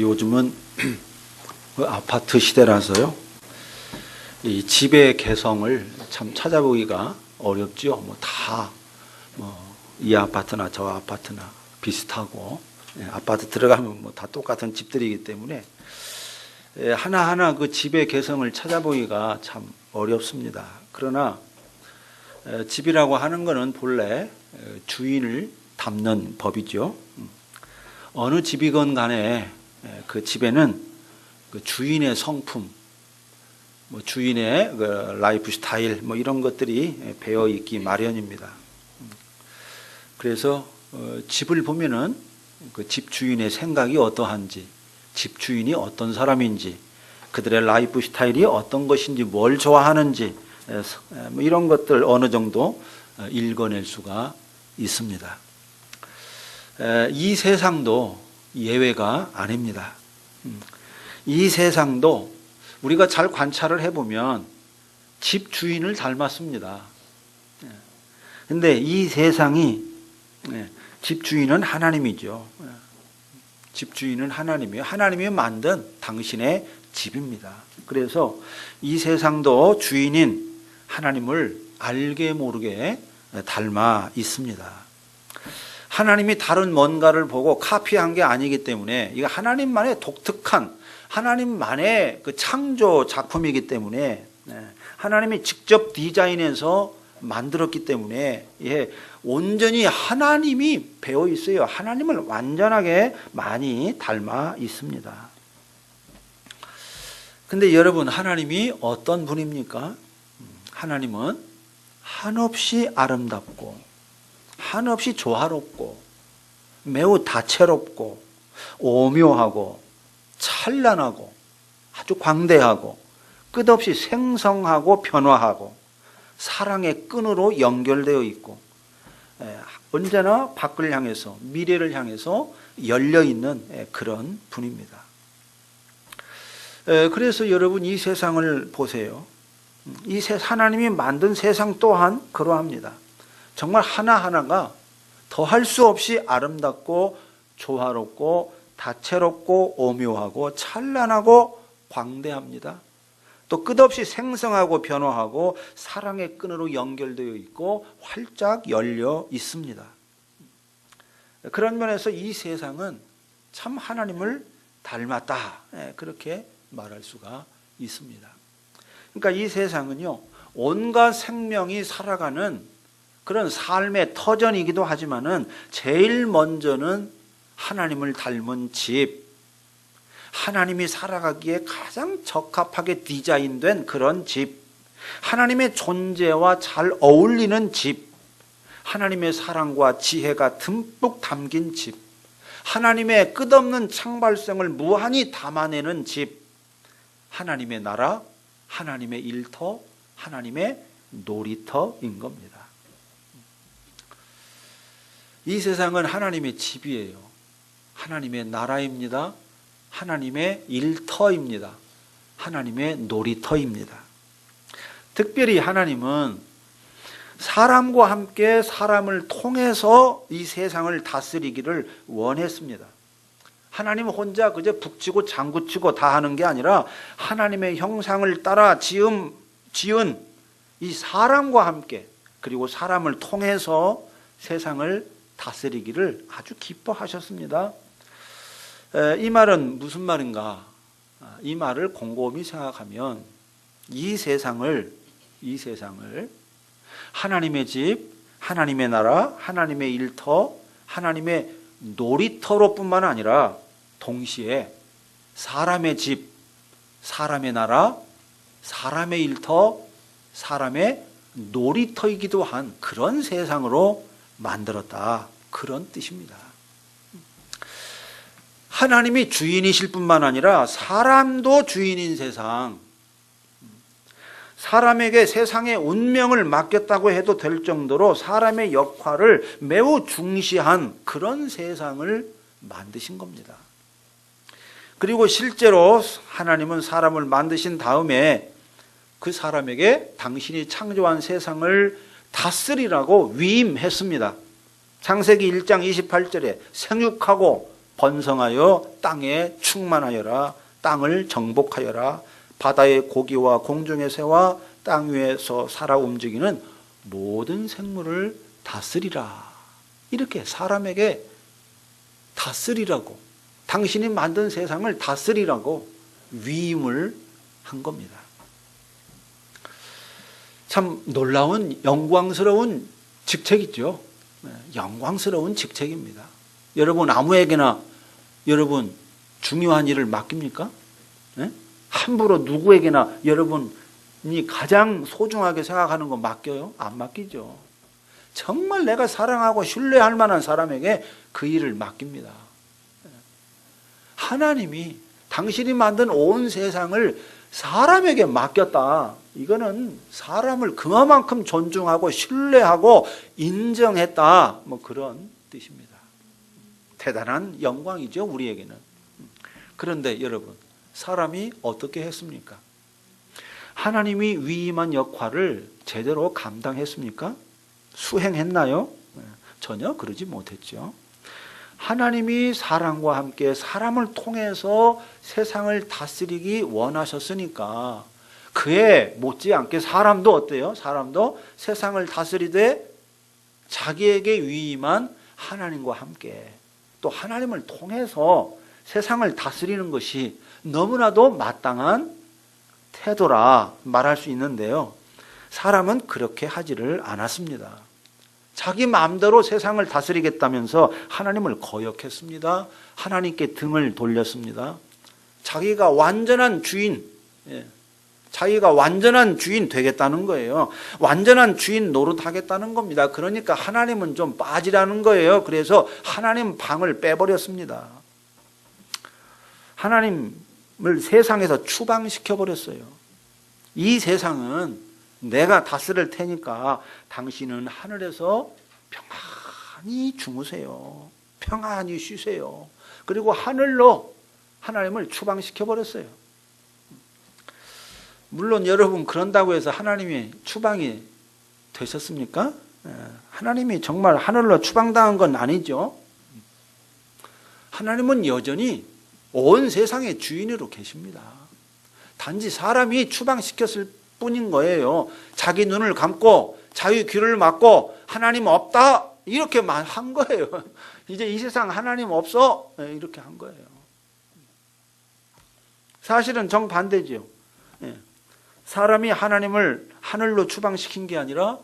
요즘은 아파트 시대라서요. 이 집의 개성을 참 찾아보기가 어렵죠. 이 아파트나 저 아파트나 비슷하고, 아파트 들어가면 다 똑같은 집들이기 때문에 하나하나 그 집의 개성을 찾아보기가 참 어렵습니다. 그러나 집이라고 하는 것은 본래 주인을 담는 법이죠. 어느 집이건 간에 그 집에는 그 주인의 성품, 주인의 그 라이프 스타일 이런 것들이 배어 있기 마련입니다. 그래서 집을 보면은 그 집 주인의 생각이 어떠한지, 집 주인이 어떤 사람인지, 그들의 라이프 스타일이 어떤 것인지, 뭘 좋아하는지, 이런 것들 어느 정도 읽어낼 수가 있습니다. 이 세상도 예외가 아닙니다. 이 세상도 우리가 잘 관찰을 해보면 집 주인을 닮았습니다. 근데 이 세상이, 집 주인은 하나님이죠. 집 주인은 하나님이에요. 하나님이 만든 당신의 집입니다. 그래서 이 세상도 주인인 하나님을 알게 모르게 닮아 있습니다. 하나님이 다른 뭔가를 보고 카피한 게 아니기 때문에 이거 하나님만의 독특한, 하나님만의 그 창조 작품이기 때문에, 하나님이 직접 디자인해서 만들었기 때문에 온전히 하나님이 배어 있어요. 하나님을 완전하게 많이 닮아 있습니다. 근데 여러분, 하나님이 어떤 분입니까? 하나님은 한없이 아름답고 한없이 조화롭고 매우 다채롭고 오묘하고 찬란하고 아주 광대하고 끝없이 생성하고 변화하고 사랑의 끈으로 연결되어 있고 언제나 밖을 향해서, 미래를 향해서 열려있는 그런 분입니다. 그래서 여러분, 이 세상을 보세요. 하나님이 만든 세상 또한 그러합니다. 정말 하나하나가 더할 수 없이 아름답고 조화롭고 다채롭고 오묘하고 찬란하고 광대합니다. 또 끝없이 생성하고 변화하고 사랑의 끈으로 연결되어 있고 활짝 열려 있습니다. 그런 면에서 이 세상은 참 하나님을 닮았다, 그렇게 말할 수가 있습니다. 그러니까 이 세상은요, 온갖 생명이 살아가는 그런 삶의 터전이기도 하지만은 제일 먼저는 하나님을 닮은 집, 하나님이 살아가기에 가장 적합하게 디자인된 그런 집, 하나님의 존재와 잘 어울리는 집, 하나님의 사랑과 지혜가 듬뿍 담긴 집, 하나님의 끝없는 창발성을 무한히 담아내는 집, 하나님의 나라, 하나님의 일터, 하나님의 놀이터인 겁니다. 이 세상은 하나님의 집이에요. 하나님의 나라입니다. 하나님의 일터입니다. 하나님의 놀이터입니다. 특별히 하나님은 사람과 함께 사람을 통해서 이 세상을 다스리기를 원했습니다. 하나님 혼자 그저 북치고 장구치고 다 하는 게 아니라 하나님의 형상을 따라 지은 이 사람과 함께, 그리고 사람을 통해서 세상을 다스리기를 아주 기뻐하셨습니다. 이 말은 무슨 말인가? 이 말을 곰곰이 생각하면 이 세상을 하나님의 집, 하나님의 나라, 하나님의 일터, 하나님의 놀이터로 뿐만 아니라 동시에 사람의 집, 사람의 나라, 사람의 일터, 사람의 놀이터이기도 한 그런 세상으로 만들었다, 그런 뜻입니다. 하나님이 주인이실 뿐만 아니라 사람도 주인인 세상, 사람에게 세상의 운명을 맡겼다고 해도 될 정도로 사람의 역할을 매우 중시한 그런 세상을 만드신 겁니다. 그리고 실제로 하나님은 사람을 만드신 다음에 그 사람에게 당신이 창조한 세상을 다스리라고 위임했습니다. 창세기 1장 28절에 생육하고 번성하여 땅에 충만하여라. 땅을 정복하여라. 바다의 고기와 공중의 새와 땅 위에서 살아 움직이는 모든 생물을 다스리라. 이렇게 사람에게 다스리라고, 당신이 만든 세상을 다스리라고 위임을 한 겁니다. 참 놀라운 영광스러운 직책이죠. 영광스러운 직책입니다. 여러분 아무에게나 여러분 중요한 일을 맡깁니까? 함부로 누구에게나 여러분이 가장 소중하게 생각하는 거 맡겨요? 안 맡기죠. 정말 내가 사랑하고 신뢰할 만한 사람에게 그 일을 맡깁니다. 하나님이 당신이 만든 온 세상을 사람에게 맡겼다. 이거는 사람을 그만큼 존중하고 신뢰하고 인정했다. 뭐 그런 뜻입니다. 대단한 영광이죠, 우리에게는. 그런데 여러분, 사람이 어떻게 했습니까? 하나님이 위임한 역할을 제대로 감당했습니까? 수행했나요? 전혀 그러지 못했죠. 하나님이 사람과 함께 사람을 통해서 세상을 다스리기 원하셨으니까 그에 못지않게 사람도 어때요? 사람도 세상을 다스리되 자기에게 위임한 하나님과 함께 또 하나님을 통해서 세상을 다스리는 것이 너무나도 마땅한 태도라 말할 수 있는데요. 사람은 그렇게 하지를 않았습니다. 자기 마음대로 세상을 다스리겠다면서 하나님을 거역했습니다. 하나님께 등을 돌렸습니다. 자기가 완전한 주인, 자기가 완전한 주인 되겠다는 거예요. 완전한 주인 노릇하겠다는 겁니다. 그러니까 하나님은 좀 빠지라는 거예요. 그래서 하나님 방을 빼버렸습니다. 하나님을 세상에서 추방시켜버렸어요. 이 세상은 내가 다스릴 테니까 당신은 하늘에서 평안히 주무세요. 평안히 쉬세요. 그리고 하늘로 하나님을 추방시켜버렸어요. 물론 여러분 그런다고 해서 하나님이 추방이 되셨습니까? 하나님이 정말 하늘로 추방당한 건 아니죠. 하나님은 여전히 온 세상의 주인으로 계십니다. 단지 사람이 추방시켰을 뿐인 거예요. 자기 눈을 감고 자기 귀를 막고 하나님 없다 이렇게 한 거예요. 이제 이 세상 하나님 없어 이렇게 한 거예요. 사실은 정반대죠. 사람이 하나님을 하늘로 추방시킨 게 아니라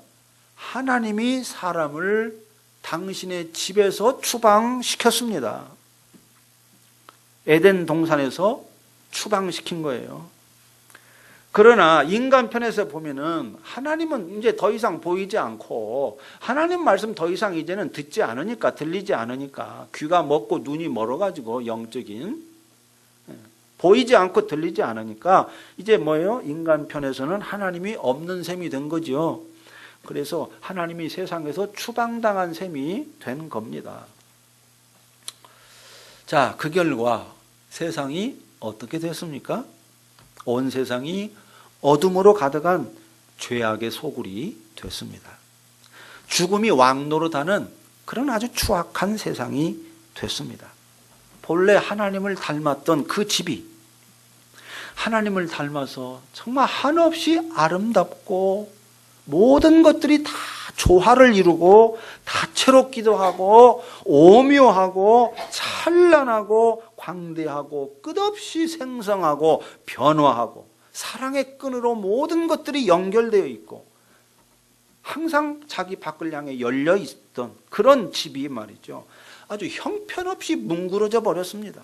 하나님이 사람을 당신의 집에서 추방시켰습니다. 에덴 동산에서 추방시킨 거예요. 그러나 인간 편에서 보면은 하나님은 이제 더 이상 보이지 않고 하나님 말씀 더 이상 이제는 듣지 않으니까 들리지 않으니까 귀가 먹고 눈이 멀어가지고 영적인 보이지 않고 들리지 않으니까 이제 뭐예요? 인간 편에서는 하나님이 없는 셈이 된 거죠. 그래서 하나님이 세상에서 추방당한 셈이 된 겁니다. 자, 그 결과 세상이 어떻게 됐습니까? 온 세상이 어둠으로 가득한 죄악의 소굴이 됐습니다. 죽음이 왕노릇하는 그런 아주 추악한 세상이 됐습니다. 본래 하나님을 닮았던 그 집이 하나님을 닮아서 정말 한없이 아름답고 모든 것들이 다 조화를 이루고 다채롭기도 하고 오묘하고 찬란하고 광대하고 끝없이 생성하고 변화하고 사랑의 끈으로 모든 것들이 연결되어 있고 항상 자기 밖을 향해 열려 있던 그런 집이 말이죠. 아주 형편없이 뭉그러져 버렸습니다.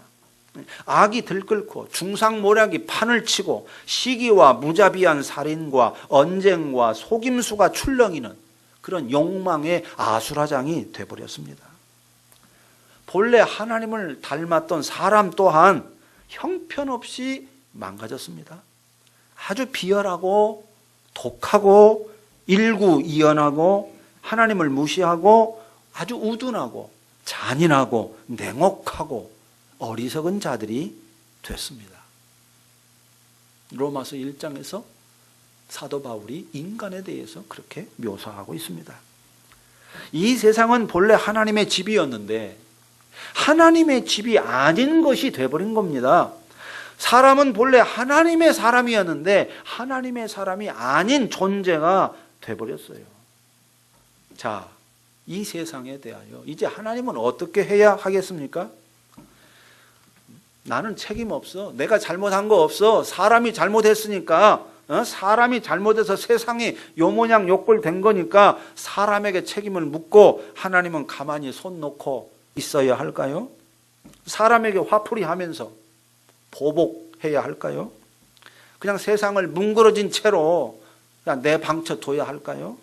악이 들끓고 중상모략이 판을 치고 시기와 무자비한 살인과 언쟁과 속임수가 출렁이는 그런 욕망의 아수라장이 되어버렸습니다. 본래 하나님을 닮았던 사람 또한 형편없이 망가졌습니다. 아주 비열하고 독하고 일구이연하고 하나님을 무시하고 아주 우둔하고 잔인하고 냉혹하고 어리석은 자들이 됐습니다. 로마서 1장에서 사도 바울이 인간에 대해서 그렇게 묘사하고 있습니다. 이 세상은 본래 하나님의 집이었는데 하나님의 집이 아닌 것이 돼버린 겁니다. 사람은 본래 하나님의 사람이었는데 하나님의 사람이 아닌 존재가 돼버렸어요. 자, 이 세상에 대하여 이제 하나님은 어떻게 해야 하겠습니까? 나는 책임 없어. 내가 잘못한 거 없어. 사람이 잘못했으니까, 사람이 잘못해서 세상이 요 모양 요 꼴 된 거니까 사람에게 책임을 묻고 하나님은 가만히 손 놓고 있어야 할까요? 사람에게 화풀이 하면서 보복해야 할까요? 그냥 세상을 뭉그러진 채로 그냥 내방쳐 둬야 할까요?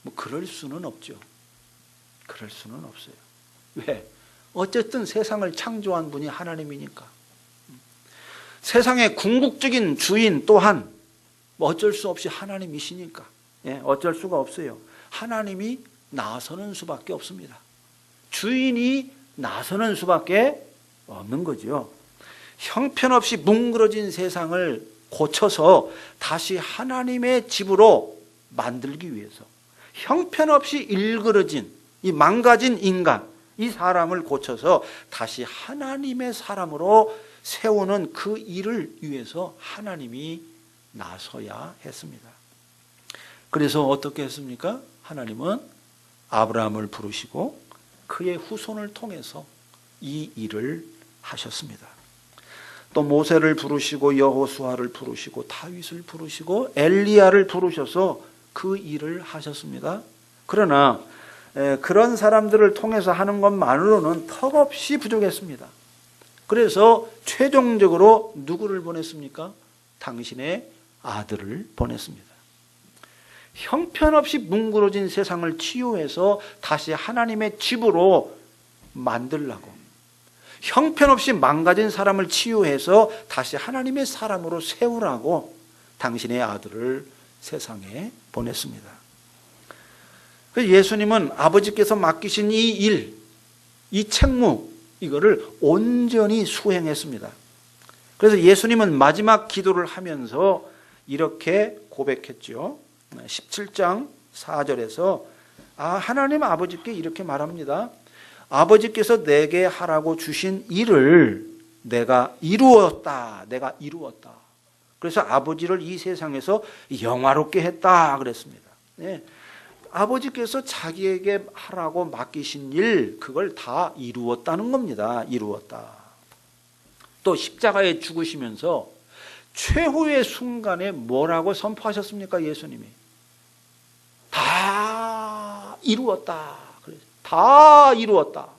뭐 그럴 수는 없죠. 그럴 수는 없어요. 왜? 어쨌든 세상을 창조한 분이 하나님이니까. 세상의 궁극적인 주인 또한 뭐 어쩔 수 없이 하나님이시니까. 어쩔 수가 없어요. 하나님이 나서는 수밖에 없습니다. 주인이 나서는 수밖에 없는 거죠. 형편없이 뭉그러진 세상을 고쳐서 다시 하나님의 집으로 만들기 위해서 형편없이 일그러진 이 망가진 인간, 이 사람을 고쳐서 다시 하나님의 사람으로 세우는 그 일을 위해서 하나님이 나서야 했습니다. 그래서 어떻게 했습니까? 하나님은 아브라함을 부르시고 그의 후손을 통해서 이 일을 하셨습니다. 또 모세를 부르시고 여호수아를 부르시고 다윗을 부르시고 엘리야를 부르셔서 그 일을 하셨습니다. 그러나 그런 사람들을 통해서 하는 것만으로는 턱없이 부족했습니다. 그래서 최종적으로 누구를 보냈습니까? 당신의 아들을 보냈습니다. 형편없이 뭉그러진 세상을 치유해서 다시 하나님의 집으로 만들라고, 형편없이 망가진 사람을 치유해서 다시 하나님의 사람으로 세우라고 당신의 아들을 세상에 보냈습니다. 예수님은 아버지께서 맡기신 이 일, 이 책무, 이거를 온전히 수행했습니다. 그래서 예수님은 마지막 기도를 하면서 이렇게 고백했죠. 17장 4절에서 하나님 아버지께 이렇게 말합니다. 아버지께서 내게 하라고 주신 일을 내가 이루었다. 내가 이루었다. 그래서 아버지를 이 세상에서 영화롭게 했다 그랬습니다. 아버지께서 자기에게 하라고 맡기신 일, 그걸 다 이루었다는 겁니다. 이루었다. 또 십자가에 죽으시면서 최후의 순간에 뭐라고 선포하셨습니까? 예수님이 다 이루었다. 다 이루었다.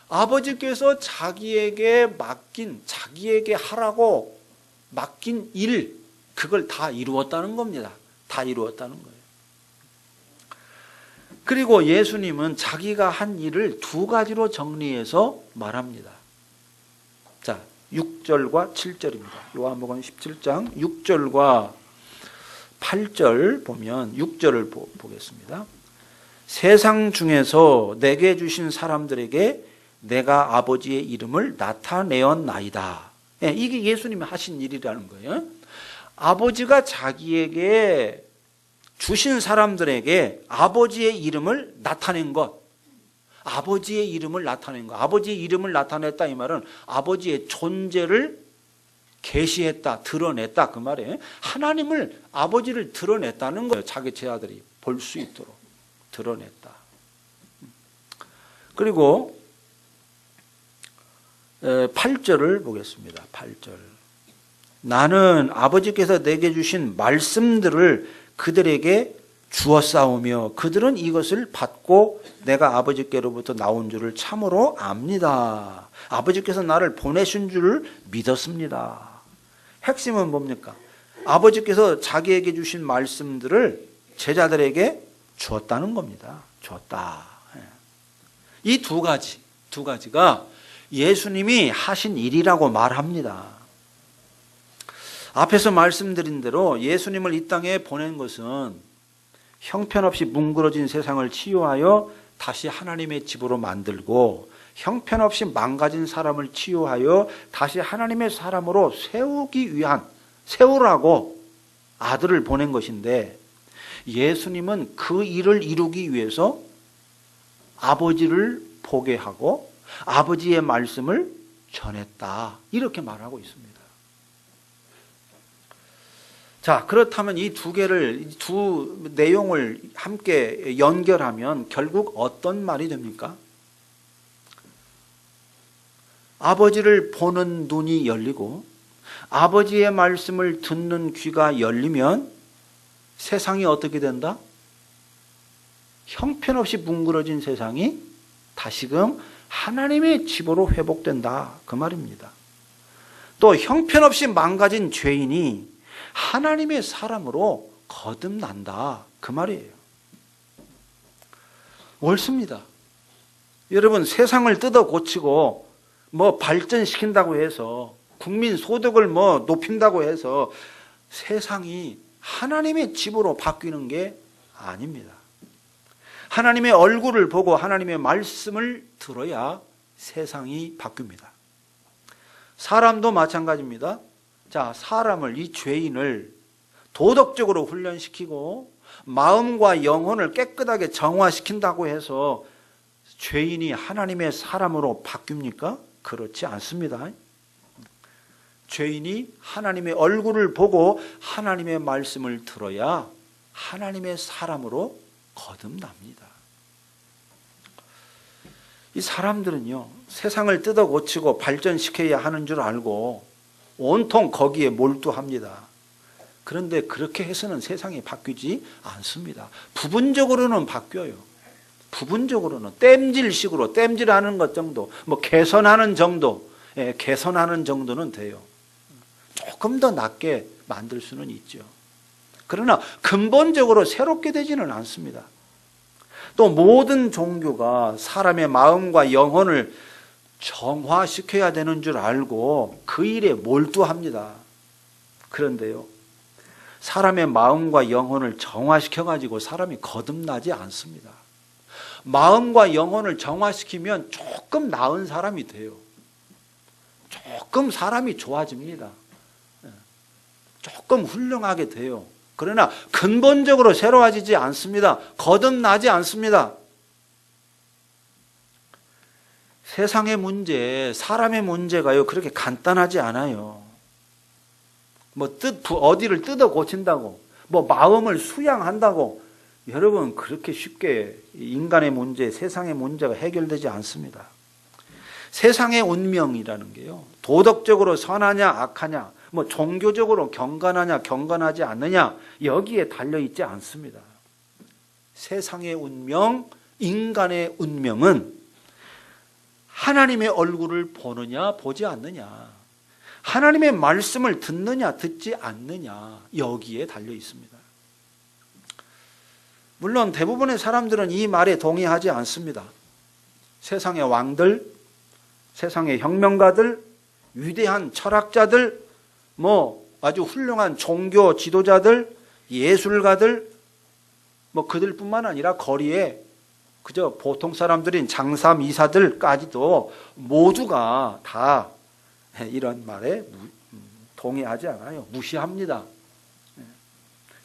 아버지께서 자기에게 하라고 맡긴 일, 그걸 다 이루었다는 겁니다. 다 이루었다는 거예요. 그리고 예수님은 자기가 한 일을 두 가지로 정리해서 말합니다. 자, 6절과 7절입니다. 요한복음 17장 6절과 8절 보면 6절을 보겠습니다. 세상 중에서 내게 주신 사람들에게 내가 아버지의 이름을 나타내었나이다. 이게 예수님이 하신 일이라는 거예요. 아버지가 자기에게 주신 사람들에게 아버지의 이름을 나타낸 것, 아버지의 이름을 나타낸 것, 아버지의 이름을 나타냈다 이 말은 아버지의 존재를 계시했다, 드러냈다 그 말이에요. 하나님을, 아버지를 드러냈다는 거예요. 자기 제자들이 볼 수 있도록 드러냈다. 그리고 8절을 보겠습니다. 8절. 나는 아버지께서 내게 주신 말씀들을 그들에게 주었사오며 그들은 이것을 받고 내가 아버지께로부터 나온 줄을 참으로 압니다. 아버지께서 나를 보내신 줄을 믿었습니다. 핵심은 뭡니까? 아버지께서 자기에게 주신 말씀들을 제자들에게 주었다는 겁니다. 주었다. 이 두 가지가 예수님이 하신 일이라고 말합니다. 앞에서 말씀드린 대로 예수님을 이 땅에 보낸 것은 형편없이 뭉그러진 세상을 치유하여 다시 하나님의 집으로 만들고 형편없이 망가진 사람을 치유하여 다시 하나님의 사람으로 세우라고 아들을 보낸 것인데 예수님은 그 일을 이루기 위해서 아버지를 보게 하고 아버지의 말씀을 전했다. 이렇게 말하고 있습니다. 자, 그렇다면 이 두 내용을 함께 연결하면 결국 어떤 말이 됩니까? 아버지를 보는 눈이 열리고 아버지의 말씀을 듣는 귀가 열리면 세상이 어떻게 된다? 형편없이 뭉그러진 세상이 다시금 하나님의 집으로 회복된다. 그 말입니다. 또 형편없이 망가진 죄인이 하나님의 사람으로 거듭난다. 그 말이에요. 옳습니다. 여러분, 세상을 뜯어 고치고 발전시킨다고 해서 국민 소득을 높인다고 해서 세상이 하나님의 집으로 바뀌는 게 아닙니다. 하나님의 얼굴을 보고 하나님의 말씀을 들어야 세상이 바뀝니다. 사람도 마찬가지입니다. 자, 사람을, 이 죄인을 도덕적으로 훈련시키고 마음과 영혼을 깨끗하게 정화시킨다고 해서 죄인이 하나님의 사람으로 바뀝니까? 그렇지 않습니다. 죄인이 하나님의 얼굴을 보고 하나님의 말씀을 들어야 하나님의 사람으로 거듭납니다. 이 사람들은요, 세상을 뜯어 고치고 발전시켜야 하는 줄 알고 온통 거기에 몰두합니다. 그런데 그렇게 해서는 세상이 바뀌지 않습니다. 부분적으로는 바뀌어요. 부분적으로는 땜질식으로 땜질하는 것 정도, 개선하는 정도, 개선하는 정도는 돼요. 조금 더 낫게 만들 수는 있죠. 그러나 근본적으로 새롭게 되지는 않습니다. 또 모든 종교가 사람의 마음과 영혼을 정화시켜야 되는 줄 알고 그 일에 몰두합니다. 그런데요, 사람의 마음과 영혼을 정화시켜가지고 사람이 거듭나지 않습니다. 마음과 영혼을 정화시키면 조금 나은 사람이 돼요. 조금 사람이 좋아집니다. 조금 훌륭하게 돼요. 그러나 근본적으로 새로워지지 않습니다. 거듭나지 않습니다. 세상의 문제, 사람의 문제가요, 그렇게 간단하지 않아요. 어디를 뜯어 고친다고, 마음을 수양한다고, 여러분, 그렇게 쉽게 인간의 문제, 세상의 문제가 해결되지 않습니다. 세상의 운명이라는 게요, 도덕적으로 선하냐, 악하냐, 종교적으로 경건하냐, 경건하지 않느냐, 여기에 달려있지 않습니다. 세상의 운명, 인간의 운명은 하나님의 얼굴을 보느냐, 보지 않느냐, 하나님의 말씀을 듣느냐, 듣지 않느냐, 여기에 달려 있습니다. 물론 대부분의 사람들은 이 말에 동의하지 않습니다. 세상의 왕들, 세상의 혁명가들, 위대한 철학자들, 아주 훌륭한 종교 지도자들, 예술가들, 그들뿐만 아니라 거리에 그저 보통 사람들인 장사 미사들까지도 모두가 다 이런 말에 동의하지 않아요. 무시합니다.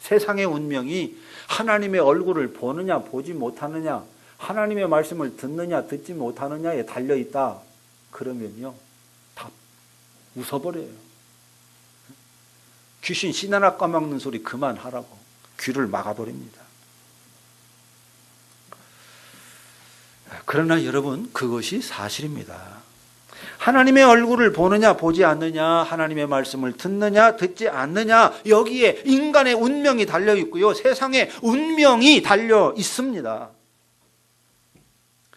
세상의 운명이 하나님의 얼굴을 보느냐 보지 못하느냐, 하나님의 말씀을 듣느냐 듣지 못하느냐에 달려있다. 그러면요, 다 웃어버려요. 귀신 씨 하나 까먹는 소리 그만하라고 귀를 막아버립니다. 그러나 여러분, 그것이 사실입니다. 하나님의 얼굴을 보느냐 보지 않느냐, 하나님의 말씀을 듣느냐 듣지 않느냐, 여기에 인간의 운명이 달려 있고요, 세상의 운명이 달려 있습니다.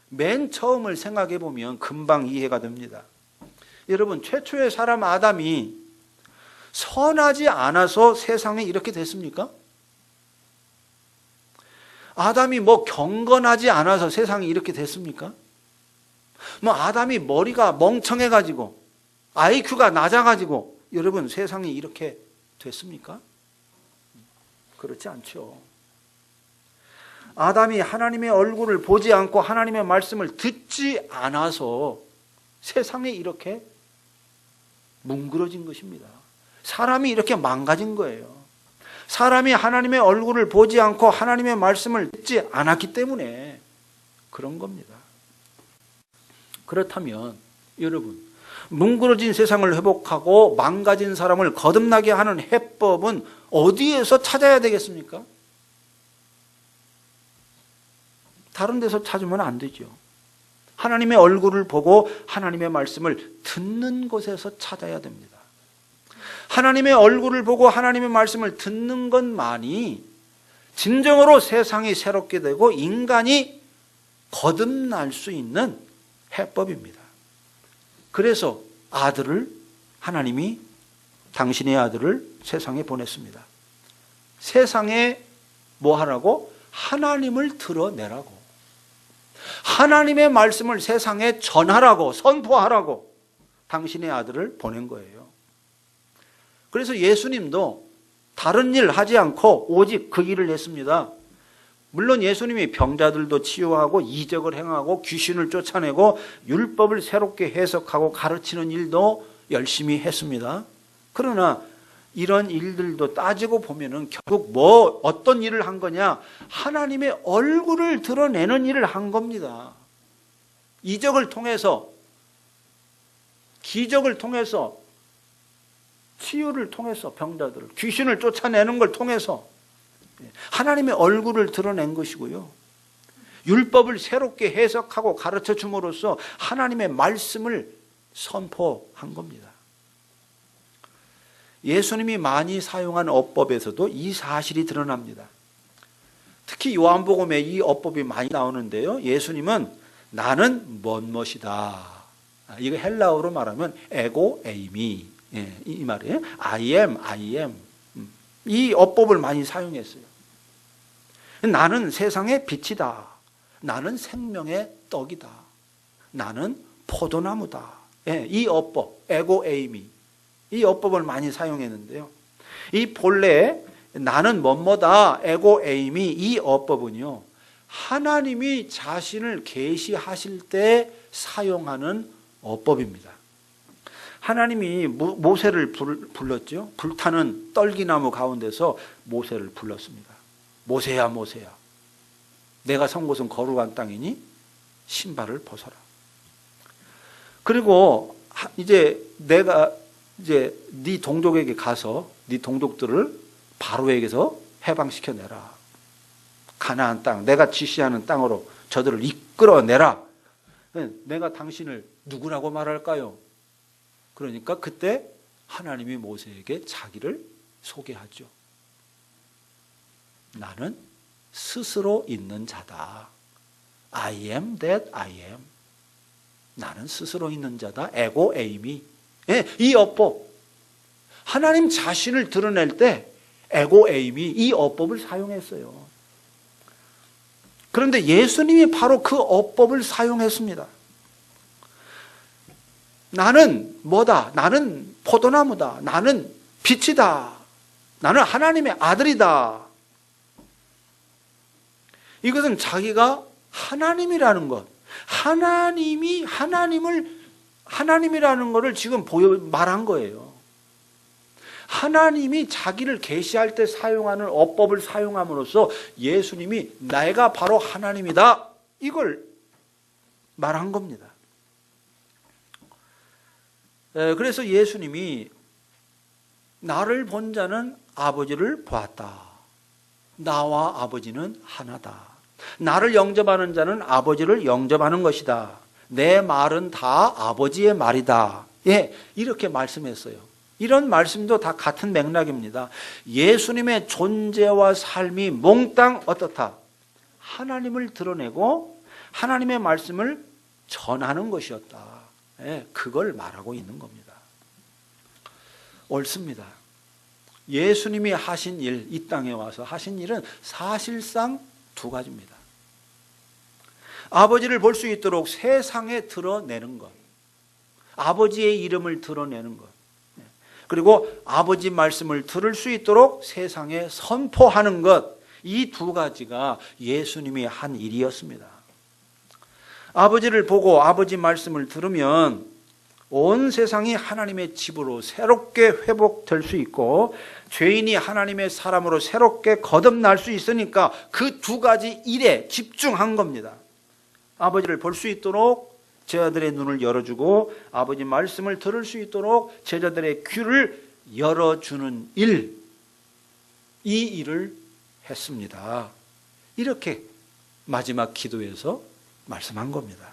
맨 처음을 생각해 보면 금방 이해가 됩니다. 여러분, 최초의 사람 아담이 선하지 않아서 세상에 이렇게 됐습니까? 아담이 경건하지 않아서 세상이 이렇게 됐습니까? 아담이 머리가 멍청해가지고 IQ가 낮아가지고 여러분 세상이 이렇게 됐습니까? 그렇지 않죠. 아담이 하나님의 얼굴을 보지 않고 하나님의 말씀을 듣지 않아서 세상이 이렇게 뭉그러진 것입니다. 사람이 이렇게 망가진 거예요. 사람이 하나님의 얼굴을 보지 않고 하나님의 말씀을 듣지 않았기 때문에 그런 겁니다. 그렇다면 여러분, 뭉그러진 세상을 회복하고 망가진 사람을 거듭나게 하는 해법은 어디에서 찾아야 되겠습니까? 다른 데서 찾으면 안 되죠. 하나님의 얼굴을 보고 하나님의 말씀을 듣는 곳에서 찾아야 됩니다. 하나님의 얼굴을 보고 하나님의 말씀을 듣는 것만이 진정으로 세상이 새롭게 되고 인간이 거듭날 수 있는 해법입니다. 그래서 하나님이 당신의 아들을 세상에 보냈습니다. 세상에 뭐 하라고? 하나님을 드러내라고. 하나님의 말씀을 세상에 전하라고, 선포하라고 당신의 아들을 보낸 거예요. 그래서 예수님도 다른 일 하지 않고 오직 그 일을 했습니다. 물론 예수님이 병자들도 치유하고 이적을 행하고 귀신을 쫓아내고 율법을 새롭게 해석하고 가르치는 일도 열심히 했습니다. 그러나 이런 일들도 따지고 보면은 결국 어떤 일을 한 거냐? 하나님의 얼굴을 드러내는 일을 한 겁니다. 이적을 통해서, 기적을 통해서, 치유를 통해서 병자들을, 귀신을 쫓아내는 걸 통해서 하나님의 얼굴을 드러낸 것이고요. 율법을 새롭게 해석하고 가르쳐 줌으로써 하나님의 말씀을 선포한 겁니다. 예수님이 많이 사용한 어법에서도 이 사실이 드러납니다. 특히 요한복음에 이 어법이 많이 나오는데요. 예수님은 나는 뭐뭐이다. 이거 헬라어로 말하면 에고 에이미, 이 말이에요. I am. 이 어법을 많이 사용했어요. 나는 세상의 빛이다. 나는 생명의 떡이다. 나는 포도나무다. 이 어법, 에고 에이미, 이 어법을 많이 사용했는데요. 이 본래 나는 뭐뭐다, 에고 에이미, 이 어법은요, 하나님이 자신을 계시하실 때 사용하는 어법입니다. 하나님이 모세를 불렀죠. 불타는 떨기나무 가운데서 모세를 불렀습니다. 모세야, 모세야, 내가 선 곳은 거룩한 땅이니 신발을 벗어라. 그리고 내가 네 동족에게 가서 네 동족들을 바로에게서 해방시켜내라. 가나안 땅, 내가 지시하는 땅으로 저들을 이끌어내라. 내가 당신을 누구라고 말할까요? 그러니까 그때 하나님이 모세에게 자기를 소개하죠. 나는 스스로 있는 자다. I am that I am. 나는 스스로 있는 자다. 에고 에이미. 이 어법, 하나님 자신을 드러낼 때 에고 에이미, 이 어법을 사용했어요. 그런데 예수님이 바로 그 어법을 사용했습니다. 나는 뭐다? 나는 포도나무다. 나는 빛이다. 나는 하나님의 아들이다. 이것은 자기가 하나님이라는 것, 하나님이라는 것을 지금 말한 거예요. 하나님이 자기를 계시할 때 사용하는 어법을 사용함으로써 예수님이 내가 바로 하나님이다, 이걸 말한 겁니다. 그래서 예수님이 나를 본 자는 아버지를 보았다. 나와 아버지는 하나다. 나를 영접하는 자는 아버지를 영접하는 것이다. 내 말은 다 아버지의 말이다. 이렇게 말씀했어요. 이런 말씀도 다 같은 맥락입니다. 예수님의 존재와 삶이 몽땅 어떻다? 하나님을 드러내고 하나님의 말씀을 전하는 것이었다. 그걸 말하고 있는 겁니다. 옳습니다. 예수님이 하신 일, 이 땅에 와서 하신 일은 사실상 두 가지입니다. 아버지를 볼 수 있도록 세상에 드러내는 것, 아버지의 이름을 드러내는 것, 그리고 아버지 말씀을 들을 수 있도록 세상에 선포하는 것, 이 두 가지가 예수님이 한 일이었습니다. 아버지를 보고 아버지 말씀을 들으면 온 세상이 하나님의 집으로 새롭게 회복될 수 있고 죄인이 하나님의 사람으로 새롭게 거듭날 수 있으니까 그 두 가지 일에 집중한 겁니다. 아버지를 볼 수 있도록 제자들의 눈을 열어주고 아버지 말씀을 들을 수 있도록 제자들의 귀를 열어주는 일, 이 일을 했습니다. 이렇게 마지막 기도에서 말씀한 겁니다.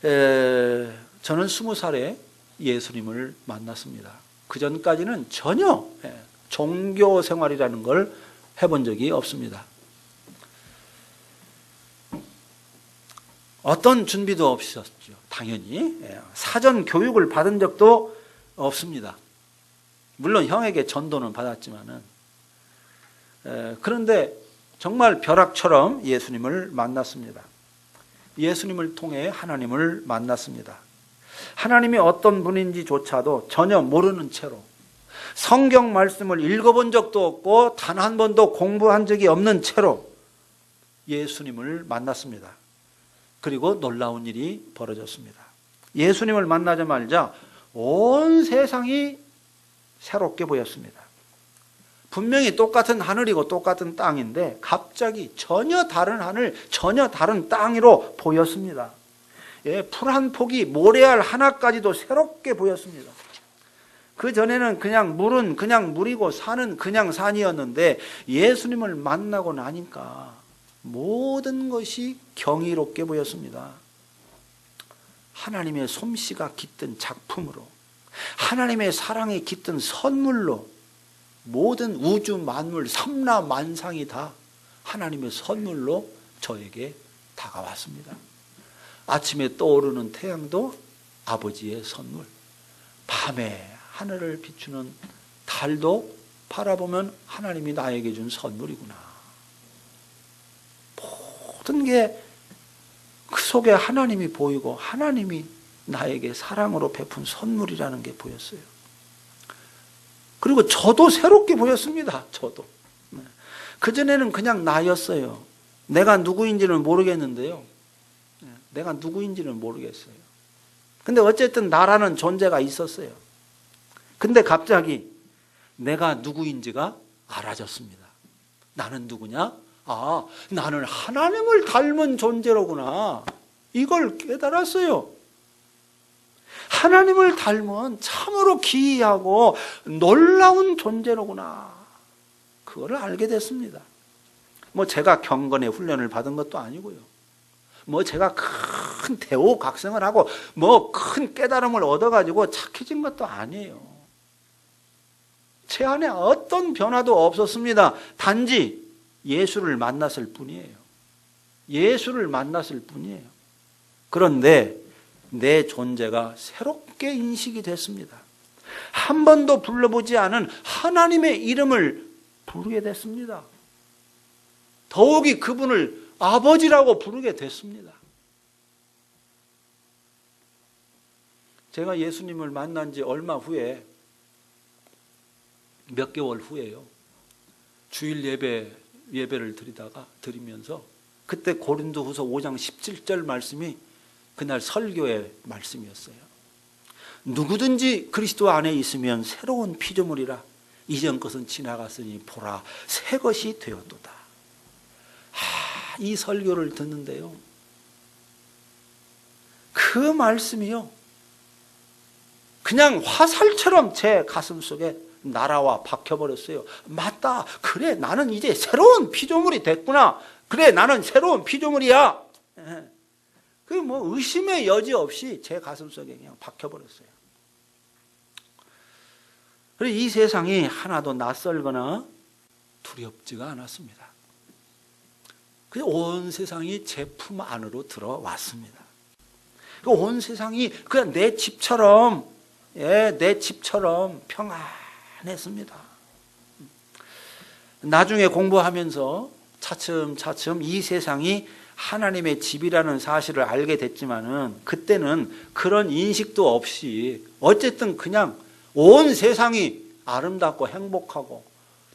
저는 20살에 예수님을 만났습니다. 그 전까지는 전혀 종교 생활이라는 걸 해본 적이 없습니다. 어떤 준비도 없었죠. 당연히 사전 교육을 받은 적도 없습니다. 물론 형에게 전도는 받았지만은, 그런데 정말 벼락처럼 예수님을 만났습니다. 예수님을 통해 하나님을 만났습니다. 하나님이 어떤 분인지조차도 전혀 모르는 채로 성경 말씀을 읽어본 적도 없고 단 한 번도 공부한 적이 없는 채로 예수님을 만났습니다. 그리고 놀라운 일이 벌어졌습니다. 예수님을 만나자마자 온 세상이 새롭게 보였습니다. 분명히 똑같은 하늘이고 똑같은 땅인데 갑자기 전혀 다른 하늘, 전혀 다른 땅으로 보였습니다. 풀 한 폭이 모래알 하나까지도 새롭게 보였습니다. 그 전에는 그냥 물은 그냥 물이고 산은 그냥 산이었는데 예수님을 만나고 나니까 모든 것이 경이롭게 보였습니다. 하나님의 솜씨가 깃든 작품으로, 하나님의 사랑이 깃든 선물로 모든 우주 만물 삼라만상이 다 하나님의 선물로 저에게 다가왔습니다. 아침에 떠오르는 태양도 아버지의 선물, 밤에 하늘을 비추는 달도 바라보면 하나님이 나에게 준 선물이구나. 모든 게 그 속에 하나님이 보이고 하나님이 나에게 사랑으로 베푼 선물이라는 게 보였어요. 그리고 저도 새롭게 보였습니다. 저도. 그전에는 그냥 나였어요. 내가 누구인지는 모르겠는데요. 내가 누구인지는 모르겠어요. 근데 어쨌든 나라는 존재가 있었어요. 근데 갑자기 내가 누구인지가 알아졌습니다. 나는 누구냐? 아, 나는 하나님을 닮은 존재로구나. 이걸 깨달았어요. 하나님을 닮은 참으로 기이하고 놀라운 존재로구나. 그거를 알게 됐습니다. 제가 경건의 훈련을 받은 것도 아니고요. 제가 큰 대오각성을 하고 큰 깨달음을 얻어가지고 착해진 것도 아니에요. 제 안에 어떤 변화도 없었습니다. 단지 예수를 만났을 뿐이에요. 예수를 만났을 뿐이에요. 그런데 내 존재가 새롭게 인식이 됐습니다. 한 번도 불러보지 않은 하나님의 이름을 부르게 됐습니다. 더욱이 그분을 아버지라고 부르게 됐습니다. 제가 예수님을 만난 지 얼마 후에, 몇 개월 후에요. 주일 예배를 드리면서 그때 고린도후서 5장 17절 말씀이 그날 설교의 말씀이었어요. 누구든지 그리스도 안에 있으면 새로운 피조물이라. 이전 것은 지나갔으니 보라 새 것이 되었도다. 이 설교를 듣는데요, 그 말씀이요, 그냥 화살처럼 제 가슴 속에 날아와 박혀버렸어요. 맞다. 그래, 나는 이제 새로운 피조물이 됐구나. 그래, 나는 새로운 피조물이야. 의심의 여지 없이 제 가슴 속에 그냥 박혀버렸어요. 그리고 이 세상이 하나도 낯설거나 두렵지가 않았습니다. 그래서 온 세상이 제 품 안으로 들어왔습니다. 온 세상이 그냥 내 집처럼 평안했습니다. 나중에 공부하면서 차츰차츰 이 세상이 하나님의 집이라는 사실을 알게 됐지만은 그때는 그런 인식도 없이 어쨌든 그냥 온 세상이 아름답고 행복하고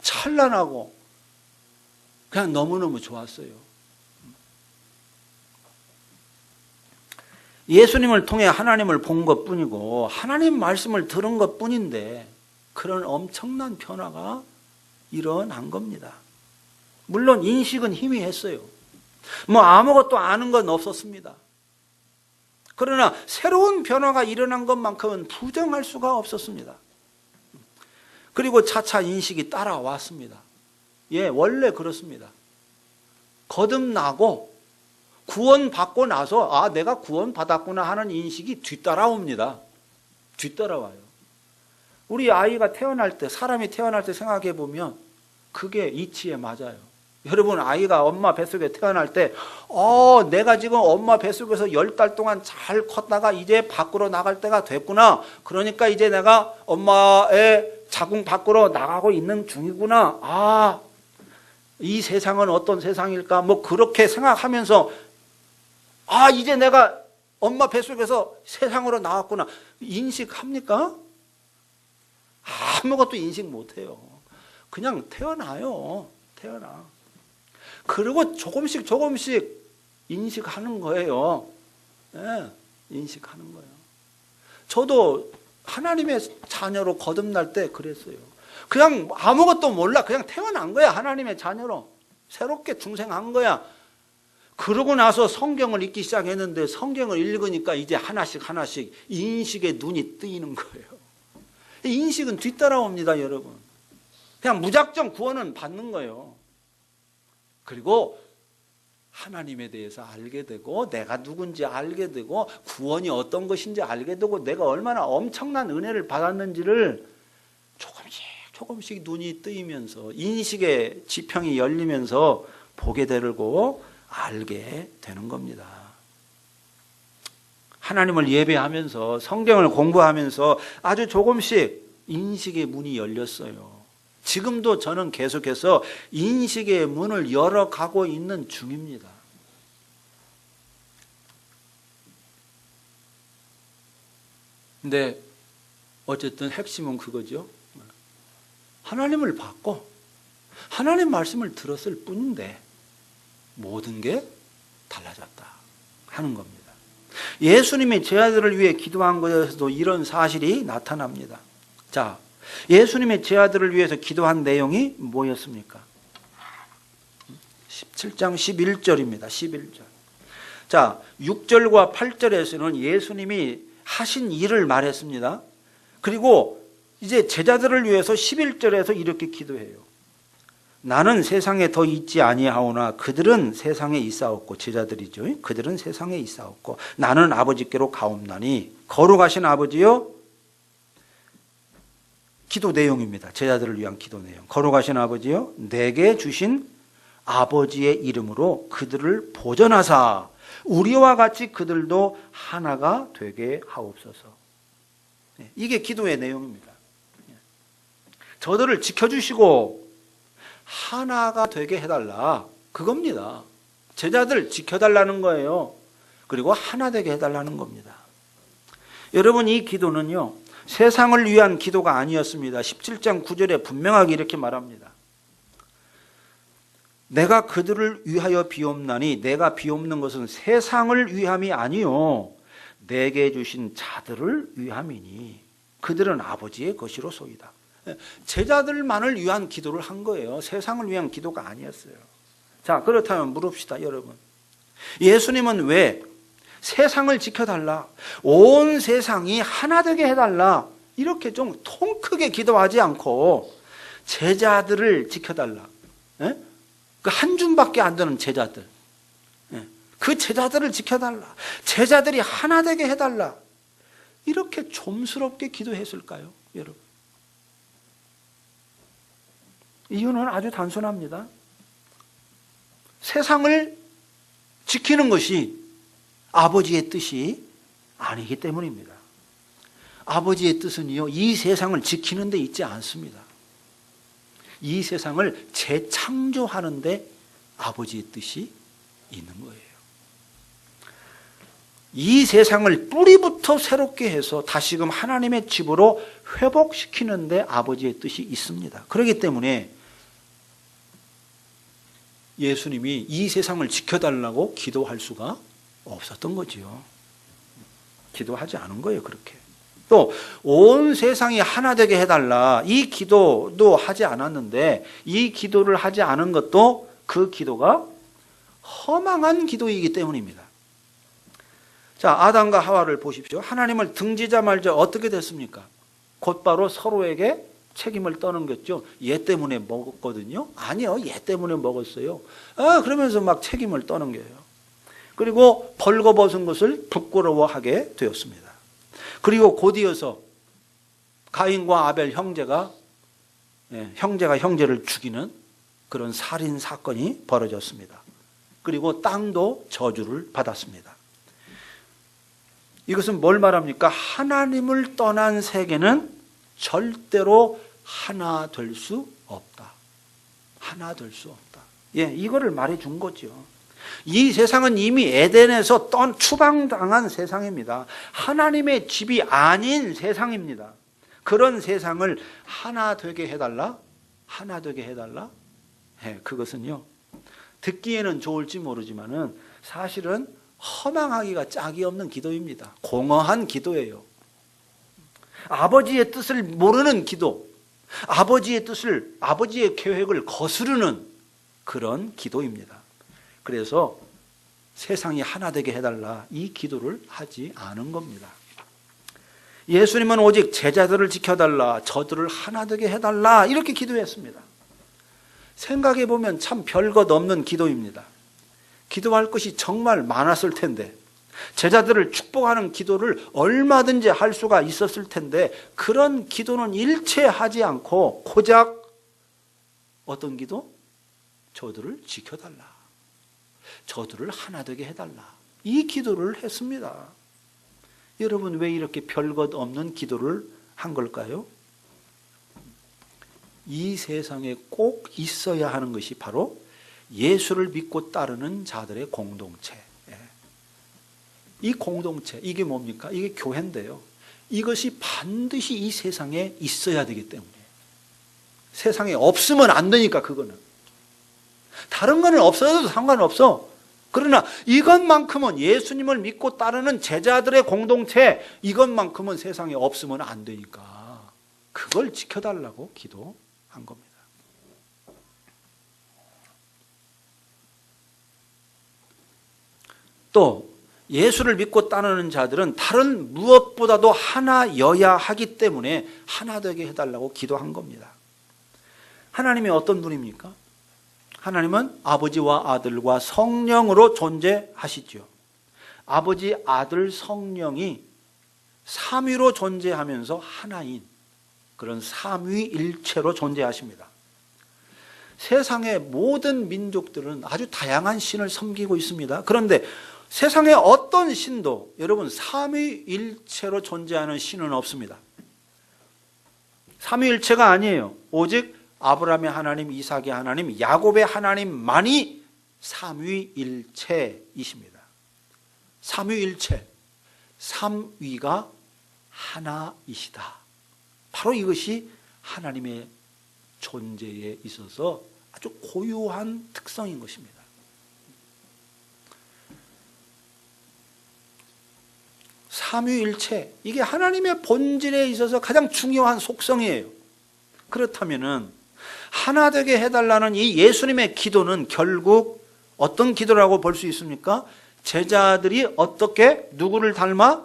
찬란하고 그냥 너무너무 좋았어요. 예수님을 통해 하나님을 본 것뿐이고 하나님 말씀을 들은 것뿐인데 그런 엄청난 변화가 일어난 겁니다. 물론 인식은 희미했어요. 뭐 아무것도 아는 건 없었습니다. 그러나 새로운 변화가 일어난 것만큼은 부정할 수가 없었습니다. 그리고 차차 인식이 따라왔습니다. 예, 원래 그렇습니다. 거듭나고 구원받고 나서 아, 내가 구원받았구나 하는 인식이 뒤따라옵니다. 뒤따라와요. 우리 아이가 태어날 때, 사람이 태어날 때 생각해 보면 그게 이치에 맞아요. 여러분, 아이가 엄마 뱃속에 태어날 때 내가 지금 엄마 뱃속에서 10달 동안 잘 컸다가 이제 밖으로 나갈 때가 됐구나. 그러니까 이제 내가 엄마의 자궁 밖으로 나가고 있는 중이구나. 아, 이 세상은 어떤 세상일까? 뭐 그렇게 생각하면서 아, 이제 내가 엄마 뱃속에서 세상으로 나왔구나. 인식합니까? 아무것도 인식 못해요. 그냥 태어나요. 태어나. 그리고 조금씩 인식하는 거예요. 네, 인식하는 거예요. 저도 하나님의 자녀로 거듭날 때 그랬어요. 그냥 아무것도 몰라. 그냥 태어난 거야. 하나님의 자녀로. 새롭게 중생한 거야. 그러고 나서 성경을 읽기 시작했는데 성경을 읽으니까 이제 하나씩 인식의 눈이 뜨이는 거예요. 인식은 뒤따라옵니다, 여러분. 그냥 무작정 구원은 받는 거예요. 그리고 하나님에 대해서 알게 되고 내가 누군지 알게 되고 구원이 어떤 것인지 알게 되고 내가 얼마나 엄청난 은혜를 받았는지를 조금씩 눈이 뜨이면서 인식의 지평이 열리면서 보게 되고 알게 되는 겁니다. 하나님을 예배하면서 성경을 공부하면서 아주 조금씩 인식의 문이 열렸어요. 지금도 저는 계속해서 인식의 문을 열어가고 있는 중입니다. 근데 어쨌든 핵심은 그거죠. 하나님을 받고 하나님 말씀을 들었을 뿐인데 모든 게 달라졌다 하는 겁니다. 예수님이 제 아들을 위해 기도한 것에서도 이런 사실이 나타납니다. 자, 예수님의 제 아들을 위해서 기도한 내용이 뭐였습니까? 17장 11절입니다. 11절. 자, 6절과 8절에서는 예수님이 하신 일을 말했습니다. 그리고 이제 제자들을 위해서 11절에서 이렇게 기도해요. 나는 세상에 더 있지 아니하오나 그들은 세상에 있사옵고, 제자들이죠. 그들은 세상에 있사옵고 나는 아버지께로 가옵나니. 거룩하신 아버지여, 기도 내용입니다. 제자들을 위한 기도 내용. 거룩하신 아버지여, 내게 주신 아버지의 이름으로 그들을 보전하사 우리와 같이 그들도 하나가 되게 하옵소서. 이게 기도의 내용입니다. 저들을 지켜주시고 하나가 되게 해달라, 그겁니다. 제자들 지켜달라는 거예요. 그리고 하나 되게 해달라는 겁니다. 여러분, 이 기도는요, 세상을 위한 기도가 아니었습니다. 17장 9절에 분명하게 이렇게 말합니다. 내가 그들을 위하여 비옵나니 내가 비옵는 것은 세상을 위함이 아니요 내게 주신 자들을 위함이니 그들은 아버지의 것이로소이다. 제자들만을 위한 기도를 한 거예요. 세상을 위한 기도가 아니었어요. 자, 그렇다면 물읍시다, 여러분. 예수님은 왜 세상을 지켜달라, 온 세상이 하나 되게 해달라, 이렇게 좀 통 크게 기도하지 않고 제자들을 지켜달라, 그 한 줌밖에 안 되는 제자들, 그 제자들을 지켜달라, 제자들이 하나 되게 해달라, 이렇게 좀스럽게 기도했을까요, 여러분? 이유는 아주 단순합니다. 세상을 지키는 것이 아버지의 뜻이 아니기 때문입니다. 아버지의 뜻은요, 이 세상을 지키는 데 있지 않습니다. 이 세상을 재창조하는 데 아버지의 뜻이 있는 거예요. 이 세상을 뿌리부터 새롭게 해서 다시금 하나님의 집으로 회복시키는 데 아버지의 뜻이 있습니다. 그렇기 때문에 예수님이 이 세상을 지켜달라고 기도할 수가 없었던 거지요. 기도하지 않은 거예요, 그렇게. 또 온 세상이 하나 되게 해달라, 이 기도도 하지 않았는데 이 기도를 하지 않은 것도 그 기도가 허망한 기도이기 때문입니다. 자, 아담과 하와를 보십시오. 하나님을 등지자마자 어떻게 됐습니까? 곧바로 서로에게 책임을 떠넘겼죠. 얘 때문에 먹었거든요. 아니요, 얘 때문에 먹었어요. 그러면서 막 책임을 떠넘겨요. 그리고 벌거벗은 것을 부끄러워하게 되었습니다. 그리고 곧이어서 가인과 아벨 형제가 형제를 죽이는 그런 살인 사건이 벌어졌습니다. 그리고 땅도 저주를 받았습니다. 이것은 뭘 말합니까? 하나님을 떠난 세계는 절대로 하나 될 수 없다. 하나 될 수 없다. 이거를 말해 준 거죠. 이 세상은 이미 에덴에서 추방당한 세상입니다. 하나님의 집이 아닌 세상입니다. 그런 세상을 하나 되게 해달라? 하나 되게 해달라? 그것은요, 듣기에는 좋을지 모르지만은 사실은 허망하기가 짝이 없는 기도입니다. 공허한 기도예요. 아버지의 뜻을 모르는 기도, 아버지의 뜻을, 아버지의 계획을 거스르는 그런 기도입니다. 그래서 세상이 하나 되게 해달라, 이 기도를 하지 않은 겁니다. 예수님은 오직 제자들을 지켜달라, 저들을 하나 되게 해달라, 이렇게 기도했습니다. 생각해 보면 참 별것 없는 기도입니다. 기도할 것이 정말 많았을 텐데, 제자들을 축복하는 기도를 얼마든지 할 수가 있었을 텐데, 그런 기도는 일체 하지 않고 고작 어떤 기도? 저들을 지켜달라, 저들을 하나 되게 해달라, 이 기도를 했습니다. 여러분, 왜 이렇게 별것 없는 기도를 한 걸까요? 이 세상에 꼭 있어야 하는 것이 바로 예수를 믿고 따르는 자들의 공동체. 이 공동체, 이게 뭡니까? 이게 교회인데요. 이것이 반드시 이 세상에 있어야 되기 때문에. 세상에 없으면 안 되니까, 그거는. 다른 거는 없어도 상관없어. 그러나 이것만큼은, 예수님을 믿고 따르는 제자들의 공동체, 이것만큼은 세상에 없으면 안 되니까 그걸 지켜달라고 기도한 겁니다. 또 예수를 믿고 따르는 자들은 다른 무엇보다도 하나여야 하기 때문에 하나 되게 해달라고 기도한 겁니다. 하나님이 어떤 분입니까? 하나님은 아버지와 아들과 성령으로 존재하시죠. 아버지, 아들, 성령이 삼위로 존재하면서 하나인 그런 삼위일체로 존재하십니다. 세상의 모든 민족들은 아주 다양한 신을 섬기고 있습니다. 그런데 세상의 어떤 신도 여러분 삼위일체로 존재하는 신은 없습니다. 삼위일체가 아니에요. 오직 아브라함의 하나님, 이삭의 하나님, 야곱의 하나님만이 삼위일체이십니다. 삼위일체, 삼위가 하나이시다. 바로 이것이 하나님의 존재에 있어서 아주 고유한 특성인 것입니다. 삼위일체, 이게 하나님의 본질에 있어서 가장 중요한 속성이에요. 그렇다면은 하나 되게 해달라는 이 예수님의 기도는 결국 어떤 기도라고 볼 수 있습니까? 제자들이 어떻게 누구를 닮아?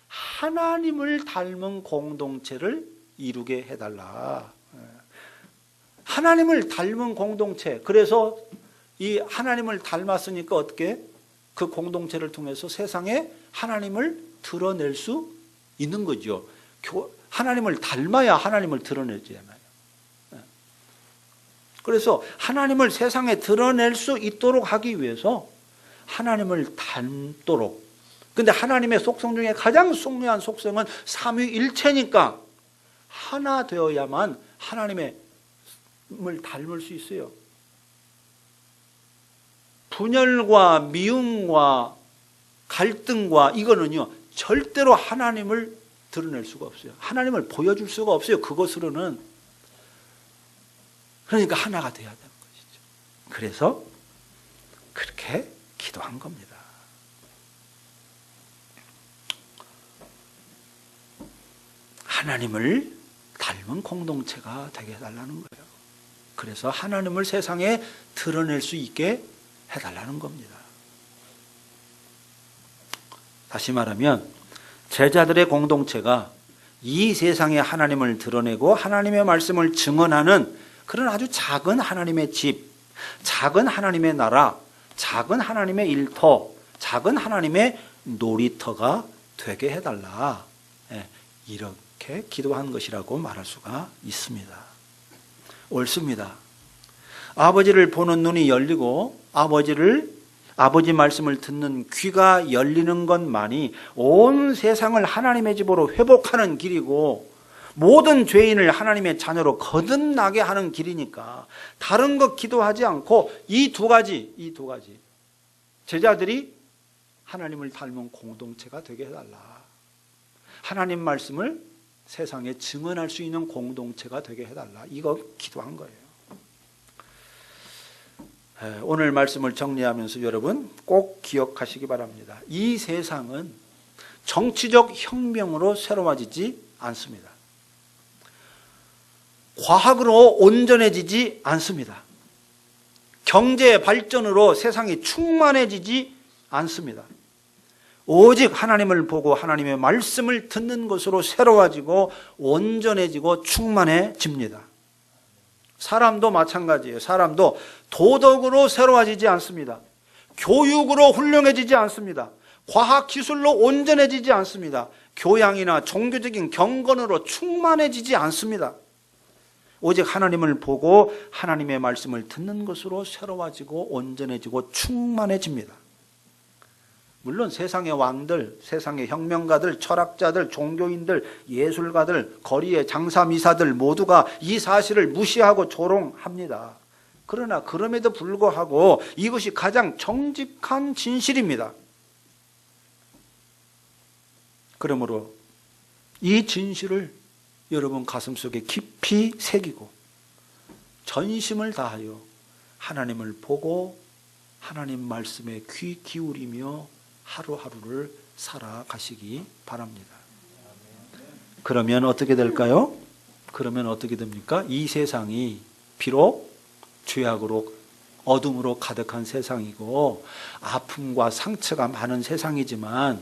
하나님을 닮은 공동체를 이루게 해달라. 하나님을 닮은 공동체. 그래서 이 하나님을 닮았으니까 어떻게? 그 공동체를 통해서 세상에 하나님을 드러낼 수 있는 거죠. 하나님을 닮아야 하나님을 드러내잖아요. 그래서 하나님을 세상에 드러낼 수 있도록 하기 위해서 하나님을 닮도록. 근데 하나님의 속성 중에 가장 중요한 속성은 삼위일체니까 하나 되어야만 하나님을 닮을 수 있어요. 분열과 미움과 갈등과 이거는요 절대로 하나님을 드러낼 수가 없어요. 하나님을 보여줄 수가 없어요. 그것으로는. 그러니까 하나가 돼야 되는 것이죠. 그래서 그렇게 기도한 겁니다. 하나님을 닮은 공동체가 되게 해달라는 거예요. 그래서 하나님을 세상에 드러낼 수 있게 해달라는 겁니다. 다시 말하면 제자들의 공동체가 이 세상에 하나님을 드러내고 하나님의 말씀을 증언하는 그런 아주 작은 하나님의 집, 작은 하나님의 나라, 작은 하나님의 일터, 작은 하나님의 놀이터가 되게 해달라. 이렇게 기도한 것이라고 말할 수가 있습니다. 옳습니다. 아버지를 보는 눈이 열리고 아버지 말씀을 듣는 귀가 열리는 것만이 온 세상을 하나님의 집으로 회복하는 길이고 모든 죄인을 하나님의 자녀로 거듭나게 하는 길이니까 다른 것 기도하지 않고 이 두 가지 제자들이 하나님을 닮은 공동체가 되게 해달라. 하나님 말씀을 세상에 증언할 수 있는 공동체가 되게 해달라. 이거 기도한 거예요. 오늘 말씀을 정리하면서 여러분 꼭 기억하시기 바랍니다. 이 세상은 정치적 혁명으로 새로워지지 않습니다. 과학으로 온전해지지 않습니다. 경제 발전으로 세상이 충만해지지 않습니다. 오직 하나님을 보고 하나님의 말씀을 듣는 것으로 새로워지고 온전해지고 충만해집니다. 사람도 마찬가지예요. 사람도 도덕으로 새로워지지 않습니다. 교육으로 훌륭해지지 않습니다. 과학기술로 온전해지지 않습니다. 교양이나 종교적인 경건으로 충만해지지 않습니다. 오직 하나님을 보고 하나님의 말씀을 듣는 것으로 새로워지고 온전해지고 충만해집니다. 물론 세상의 왕들, 세상의 혁명가들, 철학자들, 종교인들, 예술가들, 거리의 장사미사들 모두가 이 사실을 무시하고 조롱합니다. 그러나 그럼에도 불구하고 이것이 가장 정직한 진실입니다. 그러므로 이 진실을 여러분 가슴속에 깊이 새기고 전심을 다하여 하나님을 보고 하나님 말씀에 귀 기울이며 하루하루를 살아가시기 바랍니다. 그러면 어떻게 될까요? 그러면 어떻게 됩니까? 이 세상이 비록 죄악으로 어둠으로 가득한 세상이고 아픔과 상처가 많은 세상이지만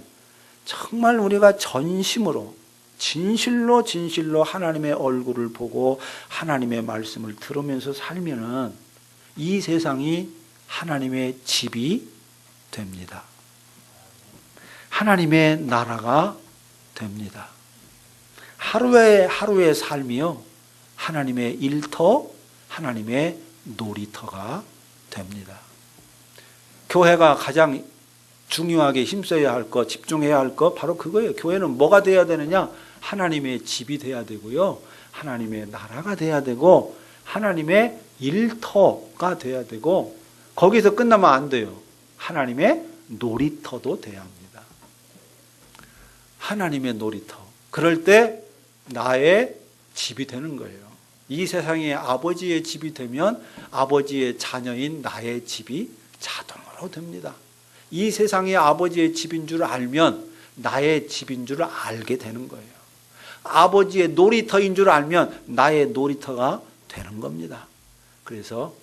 정말 우리가 전심으로 진실로 하나님의 얼굴을 보고 하나님의 말씀을 들으면서 살면은 이 세상이 하나님의 집이 됩니다. 하나님의 나라가 됩니다. 하루의 삶이요 하나님의 일터, 하나님의 놀이터가 됩니다. 교회가 가장 중요하게 힘써야 할 것, 집중해야 할 것 바로 그거예요. 교회는 뭐가 돼야 되느냐? 하나님의 집이 돼야 되고요. 하나님의 나라가 돼야 되고 하나님의 일터가 돼야 되고 거기서 끝나면 안 돼요. 하나님의 놀이터도 돼야 합니다. 하나님의 놀이터. 그럴 때 나의 집이 되는 거예요. 이 세상에 아버지의 집이 되면 아버지의 자녀인 나의 집이 자동으로 됩니다. 이 세상이 아버지의 집인 줄 알면 나의 집인 줄 알게 되는 거예요. 아버지의 놀이터인 줄 알면 나의 놀이터가 되는 겁니다. 그래서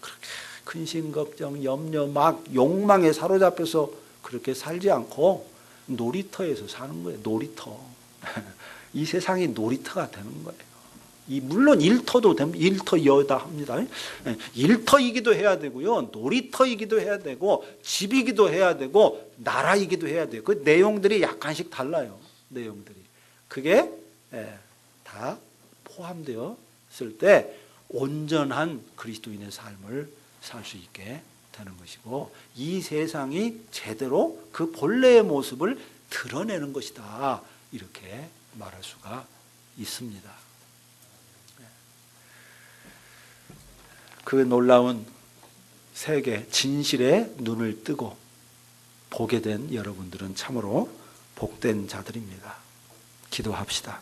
그렇게 근심, 걱정, 염려, 막 욕망에 사로잡혀서 그렇게 살지 않고 놀이터에서 사는 거예요. 놀이터. 이 세상이 놀이터가 되는 거예요. 물론 일터도 됩니다. 일터여다 합니다. 일터이기도 해야 되고요. 놀이터이기도 해야 되고 집이기도 해야 되고 나라이기도 해야 돼요. 그 내용들이 약간씩 달라요. 내용들이. 그게 다 포함되었을 때 온전한 그리스도인의 삶을 살 수 있게 되는 것이고 이 세상이 제대로 그 본래의 모습을 드러내는 것이다. 이렇게 말할 수가 있습니다. 그 놀라운 세계 진실의 눈을 뜨고 보게 된 여러분들은 참으로 복된 자들입니다. 기도합시다.